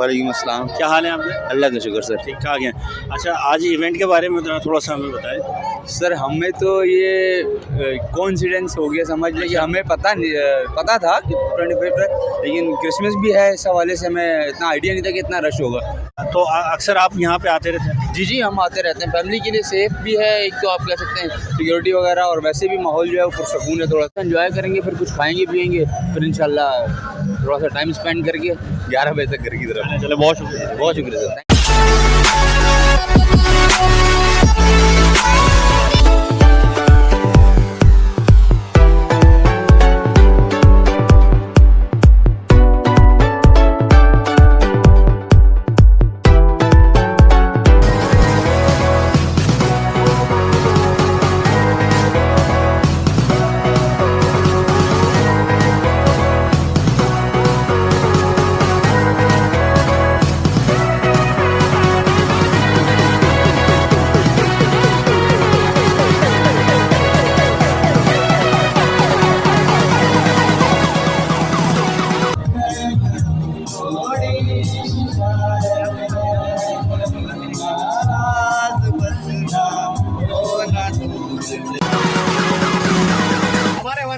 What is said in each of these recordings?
वालेकुम अस्सलाम। क्या हाल है आपके? अल्लाह का शुक्र सर। ठीक ठाक है। अच्छा, आज इवेंट के बारे में थोड़ा सा हमें बताएं। सर हमें तो ये कोइंसिडेंस हो गया, समझ लें कि हमें पता था कि 25 है, लेकिन क्रिसमस भी है, इस हवाले से हमें इतना आइडिया नहीं था कि इतना रश होगा। तो अक्सर आप यहाँ पे आते रहते हैं? जी हम आते रहते हैं। फैमिली के लिए सेफ़ भी है, एक तो आप कह सकते हैं सिक्योरिटी वगैरह, और वैसे भी माहौल जो है वो पुरसकून है। थोड़ा सा एंजॉय करेंगे, फिर कुछ खाएंगे पिएंगे, फिर इंशाल्लाह थोड़ा सा टाइम स्पेंड करके 11 बजे तक घर की तरफ। चलो, बहुत शुक्रिया। बहुत शुक्रिया सर। हमारे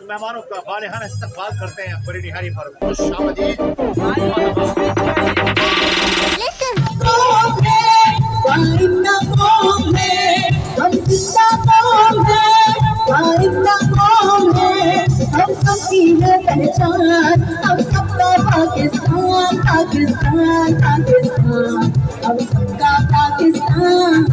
मेहमानों का बालिहाना इस्तकबाल करते हैं बड़ी निहारी पर। खुशामदीद। हम सबका पाकिस्तान पाकिस्तान पाकिस्तान, हम सबका पाकिस्तान।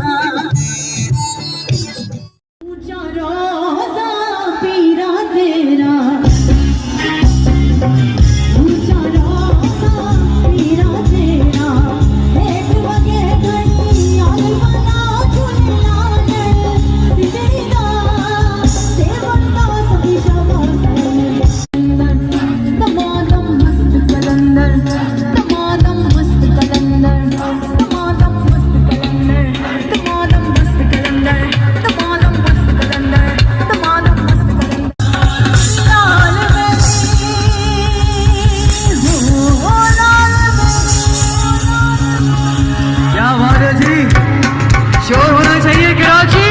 शोर होना चाहिए कराची।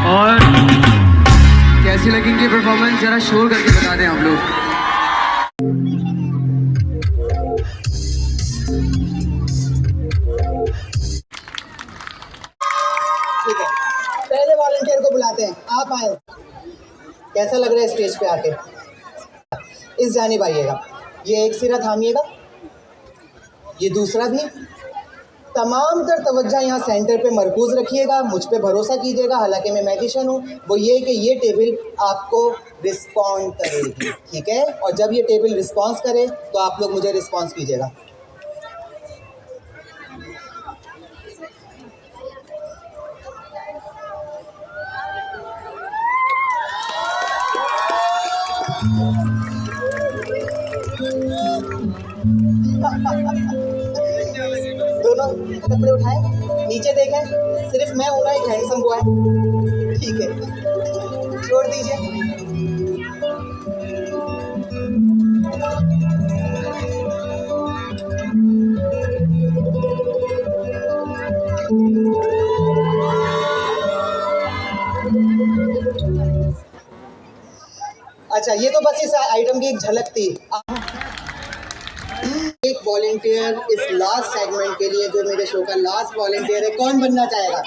और कैसी लगेंगी परफॉर्मेंस, जरा शोर करके बता दें आप लोग। ठीक है, पहले वॉलंटियर को बुलाते हैं, आप आए। कैसा लग रहा है स्टेज पे आके? इस जानिब आइएगा, ये एक सिरा थामिएगा, ये दूसरा भी। तमाम तर तवज्जो यहाँ सेंटर पे मरकूज़ रखिएगा, मुझ पे भरोसा कीजिएगा। हालांकि मैं मैजिशियन हूँ, वो ये कि ये टेबल आपको रिस्पॉन्ड करेगी, ठीक है? और जब ये टेबल रिस्पॉन्स करे तो आप लोग मुझे रिस्पॉन्स कीजिएगा। दोनों कपड़े उठाएं, नीचे देखें, सिर्फ मैं हूँ ना एक हैंडसम बॉय, ठीक है? छोड़ दीजिए। अच्छा, ये तो बस इस आइटम की एक झलक थी। एक वॉलंटियर इस लास्ट सेगमेंट के लिए, जो मेरे शो का लास्ट वॉलंटियर है, कौन बनना चाहेगा?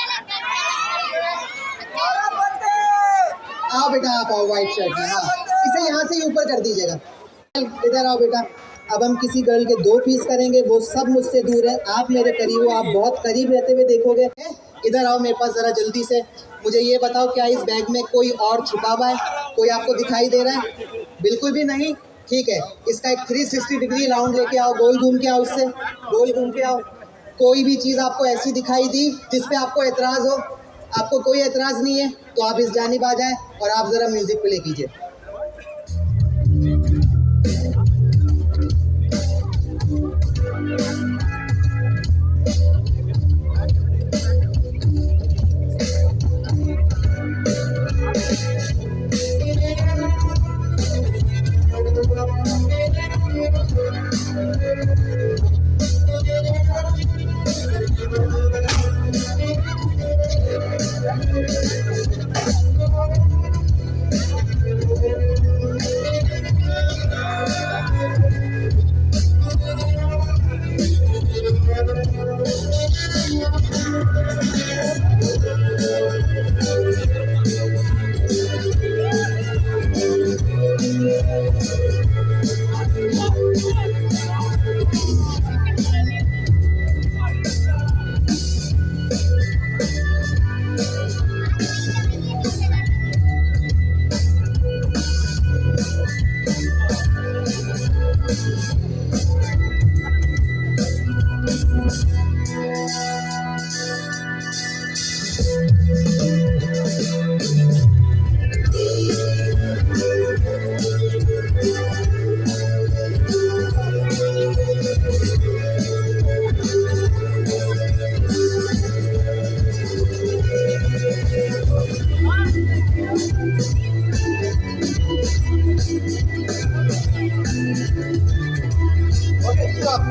आओ बेटा, आप आओ वाइट शर्ट में। हाँ, इसे यहाँ से ही ऊपर कर दीजिएगा। इधर आओ बेटा। अब हम किसी गर्ल के 2 पीस करेंगे, वो सब मुझसे दूर है, आप मेरे करीब हो, आप बहुत करीब रहते हुए देखोगे। इधर आओ मेरे पास ज़रा जल्दी से। मुझे ये बताओ, क्या इस बैग में कोई और छुपा हुआ है? कोई आपको दिखाई दे रहा है? बिल्कुल भी नहीं, ठीक है। इसका एक 360 डिग्री राउंड लेके आओ, गोल घूम के आओ, उससे गोल घूम के आओ। कोई भी चीज़ आपको ऐसी दिखाई दी जिस पे आपको एतराज़ हो? आपको कोई एतराज़ नहीं है तो आप इस जानिब आ जाएं और आप ज़रा म्यूज़िक प्ले कीजिए। Okay stop.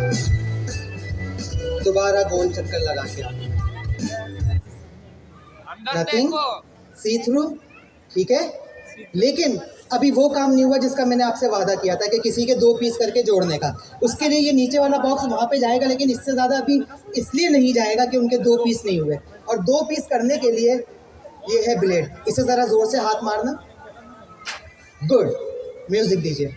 दोबारा गोल चक्कर लगा के नथिंग सी थ्रू, ठीक है। लेकिन अभी वो काम नहीं हुआ जिसका मैंने आपसे वादा किया था कि किसी के 2 पीस करके जोड़ने का। उसके लिए ये नीचे वाला बॉक्स वहाँ पे जाएगा, लेकिन इससे ज़्यादा अभी इसलिए नहीं जाएगा कि उनके 2 पीस नहीं हुए। और 2 पीस करने के लिए ये है ब्लेड, इसे ज़रा ज़ोर से हाथ मारना। गुड, म्यूज़िक दीजिए।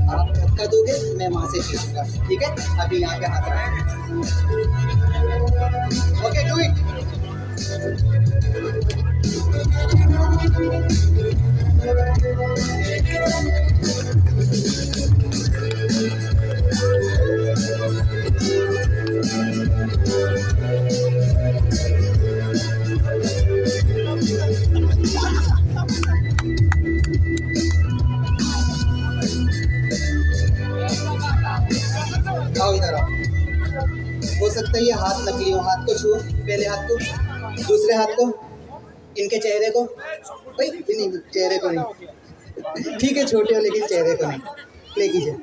आप धक्का दोगे, मैं वहाँ से खींचूंगा, ठीक है। अभी यहाँ पे हाथ रखें। Okay, do it. आओ इधर आओ। हो सकता है ये हाथ नकली हो, हाथ को छुओ, पहले हाथ को, दूसरे हाथ को, इनके चेहरे को, नहीं चेहरे को नहीं, ठीक है छोटे हो लेकिन चेहरे को नहीं। प्ले कीजिए।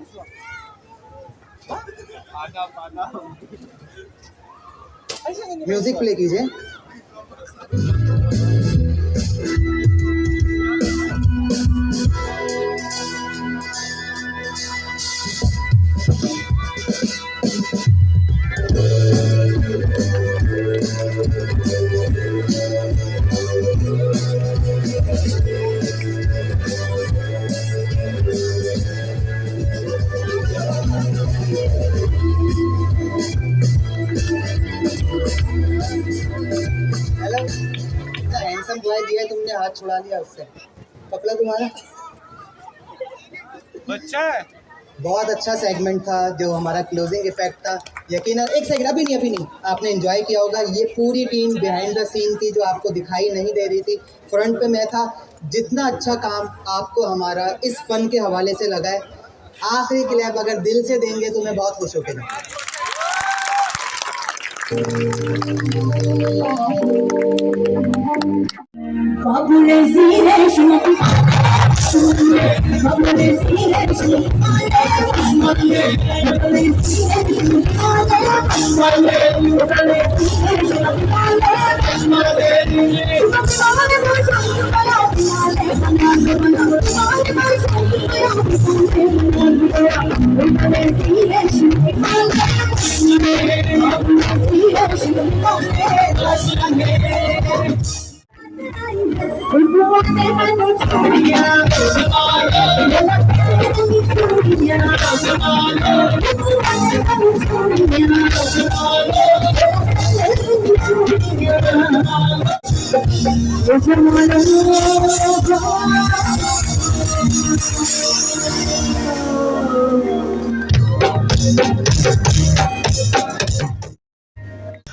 म्यूजिक प्ले कीजिए। हेलो, इतना हैंडसम बॉय दिया तुमने, हाथ छुड़ा लिया उससे। पकड़ा तुम्हारा अच्छा है। बहुत अच्छा सेगमेंट था जो हमारा क्लोजिंग इफेक्ट था। यकीनन एक सेकंड, अभी नहीं, आपने एंजॉय किया होगा। ये पूरी टीम बिहाइंड द सीन थी जो आपको दिखाई नहीं दे रही थी, फ्रंट पे मैं था। जितना अच्छा काम आपको हमारा इस फन के हवाले से लगा है, आखिरी क्लैप अगर दिल से देंगे तो मैं बहुत खुश होकर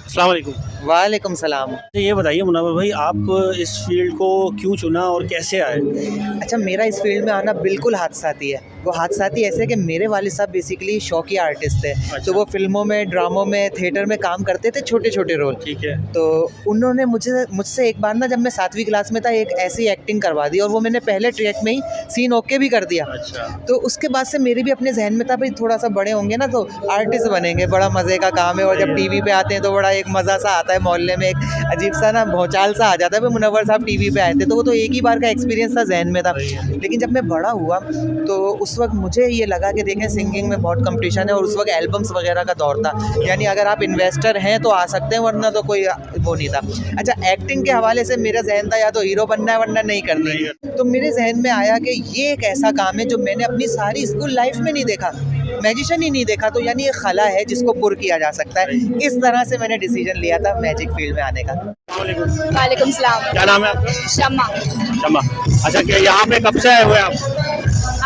अस्सलाम वालेकुम। वालेकुम सलाम। ये बताइए मुनव्वर भाई, आप इस फील्ड को क्यों चुना और कैसे आए? अच्छा, मेरा इस फील्ड में आना बिल्कुल हादसाती है। वो हादसाती ऐसे कि मेरे वालिद साहब बेसिकली शौकिया आर्टिस्ट थे। अच्छा। तो वो फिल्मों में, ड्रामों में, थिएटर में काम करते थे, छोटे छोटे रोल। ठीक है। तो उन्होंने मुझसे एक बार ना, जब मैं 7वीं क्लास में था, एक ऐसी एक्टिंग करवा दी और वो मैंने पहले ट्रैक में ही सीन ओके भी कर दिया। अच्छा। तो उसके बाद से मेरे भी अपने जहन में था भाई थोड़ा सा बड़े होंगे ना तो आर्टिस्ट बनेंगे, बड़ा मज़े का काम है। और जब टीवी पे आते हैं तो बड़ा एक मज़ा सा आता है, मोहल्ले में एक अजीब सा ना भौचाल सा आ जाता है। भाई मुनव्वर साहब टीवी पे आए थे, तो वो तो एक ही बार का एक्सपीरियंस था, जहन में था। लेकिन जब मैं बड़ा हुआ तो उस वक्त मुझे ये लगा कि देखें सिंगिंग में बहुत कंपटीशन है और उस वक्त एल्बम्स वगैरह का दौर था। यानी अगर आप इन्वेस्टर हैं तो आ सकते हैं, वरना तो कोई वो नहीं था। अच्छा, एक्टिंग के हवाले से मेरा जहन था या तो हीरो बनना है वरना नहीं करनी। तो मेरे जहन में आया कि ये एक ऐसा काम है जो मैंने अपनी सारी स्कूल लाइफ में नहीं देखा, मैजिशियन ही नहीं देखा, तो यानी ये खला है जिसको पुर किया जा सकता है। इस तरह से मैंने डिसीजन लिया था मैजिक फील्ड में आने का। वालेकुम सलाम। क्या नाम है आपका? शम्मा। शम्मा। अच्छा, क्या यहाँ पे कब से आए हुए आप?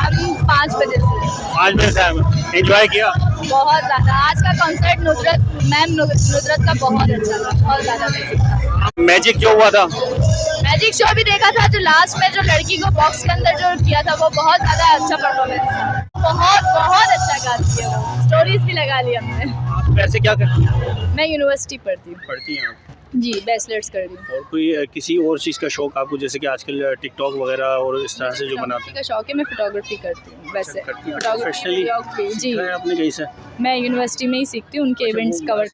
अभी 5 बजे से। 5 बजे से आए हुए। एंजॉय किया? बहुत ज़्यादा। आज का कॉन्सर्ट नुसरत का बहुत अच्छा था, बहुत ज़्यादा म्यूजिक था। मैजिक जो हुआ था, मैजिक शो भी देखा था, जो लास्ट में जो लड़की को बॉक्स के अंदर जो किया था वो बहुत ज़्यादा अच्छा परफॉर्मेंस था। बहुत अच्छा गाती है वो, स्टोरीज भी लगा ली हमने। आप वैसे क्या करती हैं? मैं यूनिवर्सिटी पढ़ती हूँ पढ़ती हैं आप? जी, बैचलर्स कर रही हूँ। और कोई किसी और चीज़ का शौक आपको, जैसे कि आजकल टिकटॉक वगैरह और इस तरह से जो बनाते का शौक है, मैं फोटोग्राफी करती हूँ वैसे। प्रोफेशनली जी, आपने कहीं से? मैं यूनिवर्सिटी में ही सीखती हूँ, उनके इवेंट्स कवर।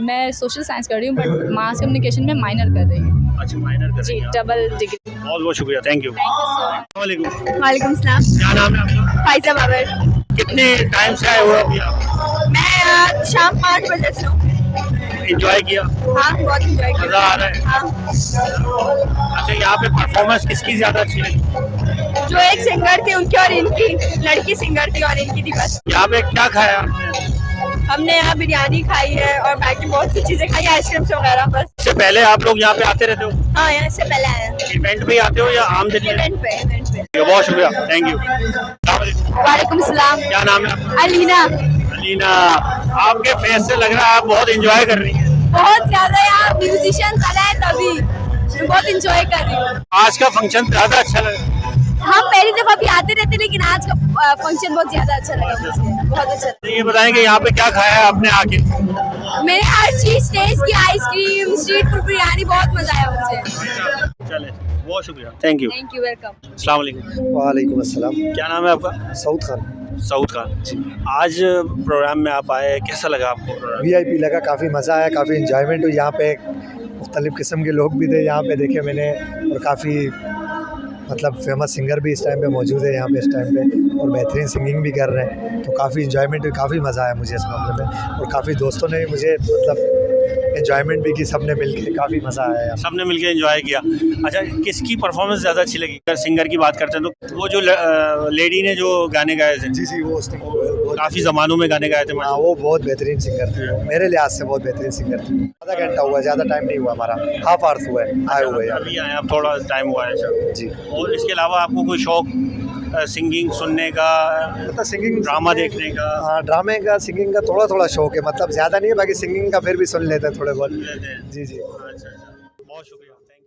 मैं सोशल साइंस कर रही हूँ, बट मास कम्युनिकेशन में माइनर कर रही हूँ। अच्छा, माइनर कर जी, रही हैं। Double degree. बहुत बहुत शुक्रिया, थैंक यू। वालेकुम, वालेकुम सलाम। क्या नाम है आपका? फाइजा बाबर। कितने टाइम से आए हो अभी आप? मैं शाम 5 बजे से हूँ। एंजॉय किया? हाँ, बहुत इंजॉय किया। मजा आ रहा है? हाँ। अच्छा, यहाँ पे परफॉर्मेंस किसकी ज्यादा अच्छी लगी? जो एक सिंगर थी उनकी और इनकी, लड़की सिंगर थी और इनकी थी बस। यहाँ पे क्या खाया आपने? हमने यहाँ बिरयानी खाई है और बाकी बहुत सी चीजें खाई, आइसक्रीम वगैरह बस। इससे पहले आप लोग यहाँ पे आते रहते हो? हाँ, यहाँ से पहले आए हैं। इवेंट में आते हो या आम दिन में? इवेंट पे। बहुत शुक्रिया, थैंक यू। वालेकुम सलाम। क्या नाम है आपका? अलीना। अलीना, आपके फेस से लग रहा है आप बहुत एंजॉय कर रही हैं। बहुत ज्यादा, यहाँ म्यूजिशियन चला है तभी मैं बहुत इंजॉय कर रही हूँ। आज का फंक्शन ज्यादा अच्छा लगा? हम पहली दफा भी आते रहते, लेकिन आज का फंक्शन बहुत ज्यादा अच्छा लगा मुझे, बहुत अच्छा। ये बताएं कि यहाँ पे क्या खाया है आपने आके? मैंने हर चीज टेस्ट की, आइसक्रीम, स्ट्रीट फूड, बिरयानी, बहुत मजा आया मुझे। चले, बहुत शुक्रिया, thank you. Thank you, welcome. अस्सलाम वालेकुम। वालेकुम अस्सलाम। क्या नाम है आपका? सऊद खान। सऊद खान। आज प्रोग्राम में आप आए, कैसा लगा आपको प्रोग्राम? VIP लगा, काफ़ी मज़ा आया, काफ़ी इन्जॉयमेंट हुई। यहाँ पे मुख्तलिफ़ किस्म के लोग भी थे, यहाँ पे देखे मैंने, और काफ़ी मतलब फेमस सिंगर भी इस टाइम पे मौजूद है यहाँ पे इस टाइम पे, और बेहतरीन सिंगिंग भी कर रहे हैं, तो काफ़ी इन्जॉयमेंट हुई, काफ़ी मज़ा आया मुझे इस मामले में। और काफ़ी दोस्तों ने भी मुझे मतलब इन्जॉयमेंट भी की, सबने मिलके काफ़ी मज़ा आया यार। सबने मिलके एंजॉय किया। अच्छा, किसकी परफॉर्मेंस ज़्यादा अच्छी लगी? अगर सिंगर की बात करते हैं तो वो जो लेडी ने जो गाने गाए थे, जी वो काफ़ी ज़मानों में गाने गाए थे। हाँ, वो बहुत बेहतरीन सिंगर थी, मेरे लिहाज से बहुत बेहतरीन सिंगर थी। आधा घंटा हुआ, ज़्यादा टाइम नहीं हुआ हमारा, हाफ आवर्स हुआ है आए हुए यार। अभी आए आप, थोड़ा टाइम हुआ है जी। और इसके अलावा आपको कोई शौक सिंगिंग सुनने का, मतलब सिंगिंग, ड्रामा देखने का? हाँ, ड्रामे का, सिंगिंग का थोड़ा थोड़ा शौक है, मतलब ज़्यादा नहीं है, बाकी सिंगिंग का फिर भी सुन लेते हैं थोड़े बहुत। जी। अच्छा, बहुत शुक्रिया, थैंक यू।